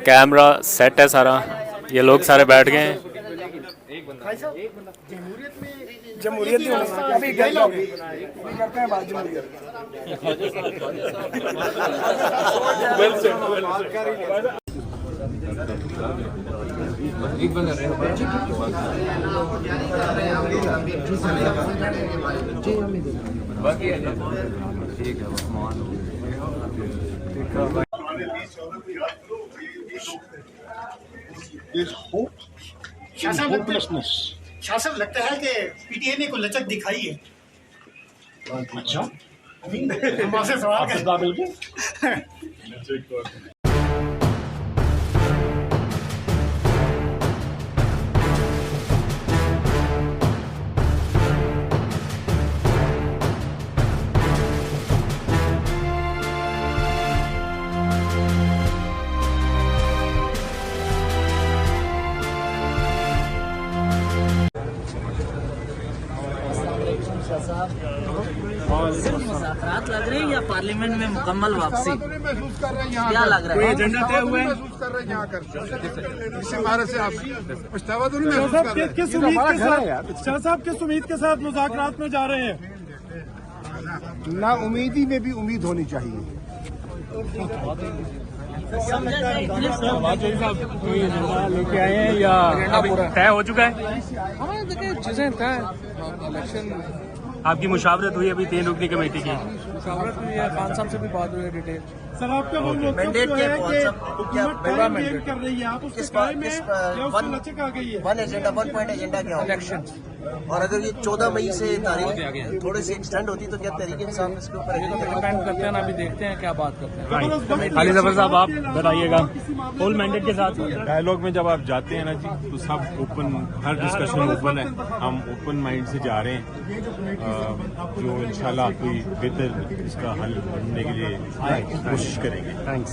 Camera set है सारा, ये लोग सारे बैठ गए हैं। जमहूरियत नहीं होना अभी करते हैं बात जमहूरियत। शासन लगता है कि पीटीआई ने कोई लचक दिखाई है। अच्छा हमसे सवाल सिर्फ मुज़ाकरात लग रहे हैं या पार्लियामेंट में मुकम्मल वापसी महसूस कर रहे हैं यहाँ क्या लग रहा है? एजेंडा तय हुआ है महसूस कर रहे हैं यहाँ कर इससे हमारे से आप पछतावा तो नहीं महसूस कर रहे हैं। किस उम्मीद के साथ शाह साहब किस उम्मीद के साथ मुज़ाकरात में जा रहे हैं? ना उम्मीदी में भी उम्मीद होनी चाहिए। लेके आए हैं या तय हो चुका है? हमारे देखिए चीजें तय इलेक्शन आपकी मुशावरत हुई अभी 3 रुकनी कमेटी की? मुशावरत हुई है, खान साहब से भी बात हुई है डिटेल। सर आपका वो मैंडेट के टाइम गेन कर रही है, आप उसके बारे में या उसमें लचक आ गई है? वन एजेंडा 1 पॉइंट एजेंडा क्या इलेक्शन और अगर ये 14 मई से तारीख थोड़ी सी एक्सटेंड होती तो क्या तहरीक इंसाफ इसके ऊपर डिपेंड करते हैं ना, अभी देखते हैं क्या बात करते हैं। खालिद जफर साहब आप बताइएगा फुल मैंडेट के साथ। डायलॉग में जब आप जाते हैं ना जी, तो सब ओपन, हर डिस्कशन ओपन है। हम ओपन माइंड से जा रहे हैं, जो इंशाल्लाह कोई बेहतर इसका हल ढूंढने के लिए कोशिश करेंगे। थैंक्स।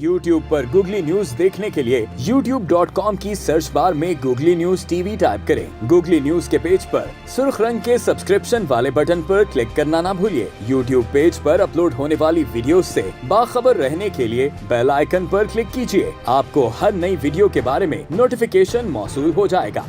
YouTube पर गूगली न्यूज देखने के लिए youtube.com की सर्च बार में गूगली न्यूज टीवी टाइप करें। गूगली न्यूज के पेज पर सुर्ख रंग के सब्सक्रिप्शन वाले बटन पर क्लिक करना ना भूलिए। YouTube पेज पर अपलोड होने वाली वीडियो से बाखबर रहने के लिए बेल आइकन पर क्लिक कीजिए। आपको हर नई वीडियो के बारे में नोटिफिकेशन मौसूल हो जाएगा।